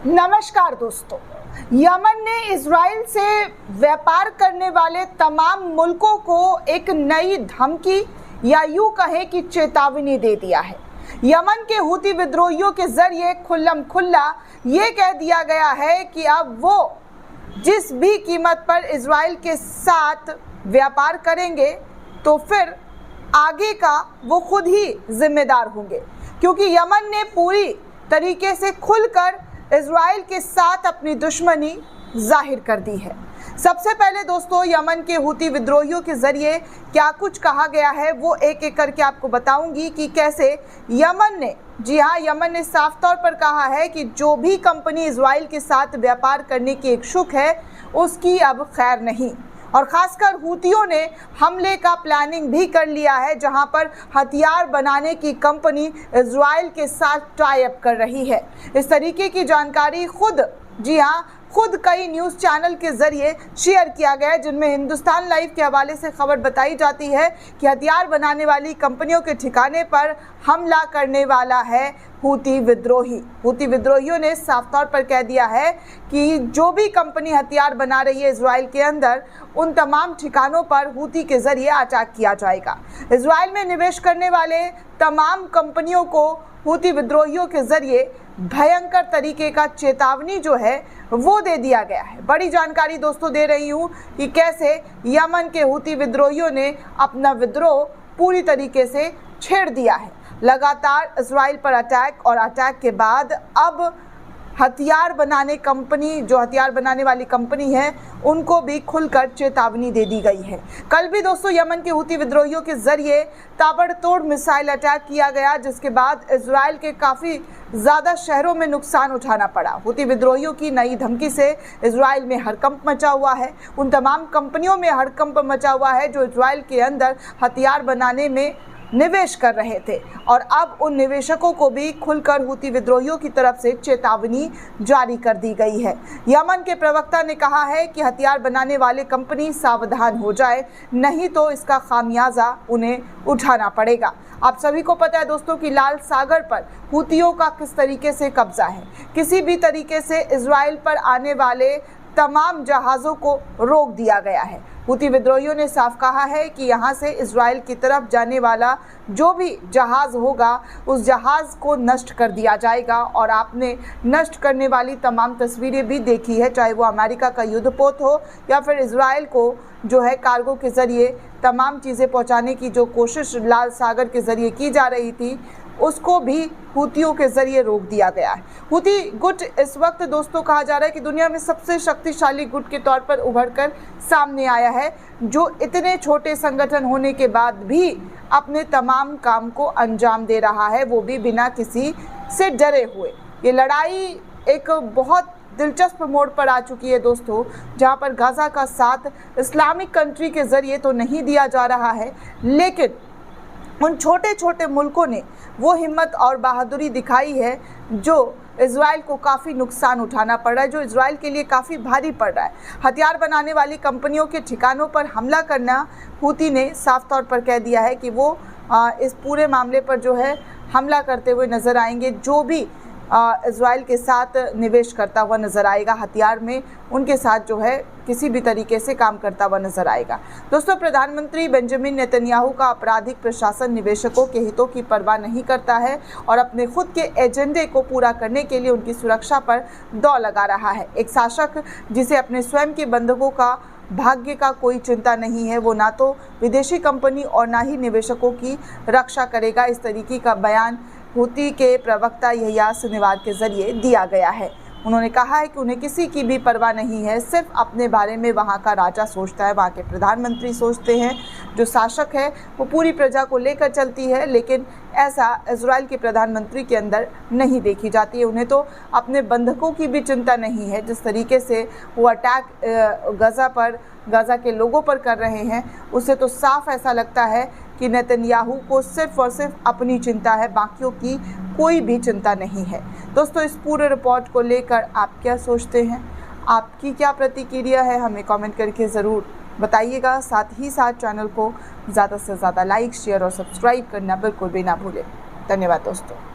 नमस्कार दोस्तों, यमन ने इजराइल से व्यापार करने वाले तमाम मुल्कों को एक नई धमकी या यूं कहें कि चेतावनी दे दिया है। यमन के हूती विद्रोहियों के जरिए खुल्लम खुल्ला ये कह दिया गया है कि अब वो जिस भी कीमत पर इजराइल के साथ व्यापार करेंगे तो फिर आगे का वो खुद ही जिम्मेदार होंगे, क्योंकि यमन ने पूरी तरीके से खुलकर इजराइल के साथ अपनी दुश्मनी जाहिर कर दी है। सबसे पहले दोस्तों, यमन के हूती विद्रोहियों के जरिए क्या कुछ कहा गया है वो एक एक करके आपको बताऊंगी कि कैसे यमन ने, जी हाँ, यमन ने साफ तौर पर कहा है कि जो भी कंपनी इजराइल के साथ व्यापार करने की इच्छुक है उसकी अब खैर नहीं। और खासकर हूतियों ने हमले का प्लानिंग भी कर लिया है, जहां पर हथियार बनाने की कंपनी इजराइल के साथ टाई अप कर रही है। इस तरीके की जानकारी खुद कई न्यूज़ चैनल के जरिए शेयर किया गया है, जिनमें हिंदुस्तान लाइव के हवाले से खबर बताई जाती है कि हथियार बनाने वाली कंपनियों के ठिकाने पर हमला करने वाला है हूती विद्रोही। हूती विद्रोहियों ने साफ तौर पर कह दिया है कि जो भी कंपनी हथियार बना रही है इजराइल के अंदर, उन तमाम ठिकानों पर हूती के जरिए अटैक किया जाएगा। इजराइल में निवेश करने वाले तमाम कंपनियों को हूती विद्रोहियों के जरिए भयंकर तरीके का चेतावनी जो है वो दे दिया गया है। बड़ी जानकारी दोस्तों दे रही हूँ कि कैसे यमन के हूती विद्रोहियों ने अपना विद्रोह पूरी तरीके से छेड़ दिया है। लगातार इजराइल पर अटैक और अटैक के बाद अब हथियार बनाने वाली कंपनी है उनको भी खुलकर चेतावनी दे दी गई है। कल भी दोस्तों यमन के हूती विद्रोहियों के जरिए ताबड़तोड़ मिसाइल अटैक किया गया, जिसके बाद इजराइल के काफ़ी ज़्यादा शहरों में नुकसान उठाना पड़ा। हूती विद्रोहियों की नई धमकी से इजराइल में हड़कंप मचा हुआ है। उन तमाम कंपनियों में हड़कंप मचा हुआ है जो इजराइल के अंदर हथियार बनाने में निवेश कर रहे थे, और अब उन निवेशकों को भी खुलकर हूती विद्रोहियों की तरफ से चेतावनी जारी कर दी गई है। यमन के प्रवक्ता ने कहा है कि हथियार बनाने वाले कंपनी सावधान हो जाए, नहीं तो इसका खामियाजा उन्हें उठाना पड़ेगा। आप सभी को पता है दोस्तों कि लाल सागर पर हूतियों का किस तरीके से कब्जा है। किसी भी तरीके से इजराइल पर आने वाले तमाम जहाज़ों को रोक दिया गया है। हूती विद्रोहियों ने साफ कहा है कि यहाँ से इजराइल की तरफ जाने वाला जो भी जहाज़ होगा उस जहाज़ को नष्ट कर दिया जाएगा। और आपने नष्ट करने वाली तमाम तस्वीरें भी देखी है, चाहे वो अमेरिका का युद्धपोत हो या फिर इजराइल को जो है कार्गो के ज़रिए तमाम चीज़ें पहुँचाने की जो कोशिश लाल सागर के ज़रिए की जा रही थी, उसको भी हूतियों के ज़रिए रोक दिया गया है। हूती गुट इस वक्त दोस्तों कहा जा रहा है कि दुनिया में सबसे शक्तिशाली गुट के तौर पर उभरकर सामने आया है, जो इतने छोटे संगठन होने के बाद भी अपने तमाम काम को अंजाम दे रहा है, वो भी बिना किसी से डरे हुए। ये लड़ाई एक बहुत दिलचस्प मोड़ पर आ चुकी है दोस्तों, जहाँ पर गाज़ा का साथ इस्लामिक कंट्री के ज़रिए तो नहीं दिया जा रहा है, लेकिन उन छोटे छोटे मुल्कों ने वो हिम्मत और बहादुरी दिखाई है जो इजराइल को काफ़ी नुकसान उठाना पड़ रहा है, जो इजराइल के लिए काफ़ी भारी पड़ रहा है। हथियार बनाने वाली कंपनियों के ठिकानों पर हमला करना, हूती ने साफ तौर पर कह दिया है कि वो इस पूरे मामले पर जो है हमला करते हुए नज़र आएंगे। जो भी इजराइल के साथ निवेश करता हुआ नज़र आएगा हथियार में, उनके साथ जो है किसी भी तरीके से काम करता हुआ नज़र आएगा। दोस्तों, प्रधानमंत्री बेंजामिन नेतन्याहू का आपराधिक प्रशासन निवेशकों के हितों की परवाह नहीं करता है और अपने खुद के एजेंडे को पूरा करने के लिए उनकी सुरक्षा पर दौड़ लगा रहा है। एक शासक जिसे अपने स्वयं के बंधकों का भाग्य का कोई चिंता नहीं है, वो ना तो विदेशी कंपनी और ना ही निवेशकों की रक्षा करेगा। इस तरीके का बयान हूती के प्रवक्ता यहया सिनवार के जरिए दिया गया है। उन्होंने कहा है कि उन्हें किसी की भी परवाह नहीं है, सिर्फ अपने बारे में वहाँ का राजा सोचता है, वहाँ के प्रधानमंत्री सोचते हैं। जो शासक है वो पूरी प्रजा को लेकर चलती है, लेकिन ऐसा इजराइल के प्रधानमंत्री के अंदर नहीं देखी जाती है। उन्हें तो अपने बंधकों की भी चिंता नहीं है। जिस तरीके से वो अटैक गाज़ा के लोगों पर कर रहे हैं, उससे तो साफ ऐसा लगता है कि नेतन्याहू को सिर्फ और सिर्फ अपनी चिंता है, बाकियों की कोई भी चिंता नहीं है। दोस्तों, इस पूरे रिपोर्ट को लेकर आप क्या सोचते हैं? आपकी क्या प्रतिक्रिया है? हमें कमेंट करके ज़रूर बताइएगा। साथ ही साथ चैनल को ज़्यादा से ज़्यादा लाइक, शेयर और सब्सक्राइब करना बिल्कुल भी ना भूलें। धन्यवाद दोस्तों।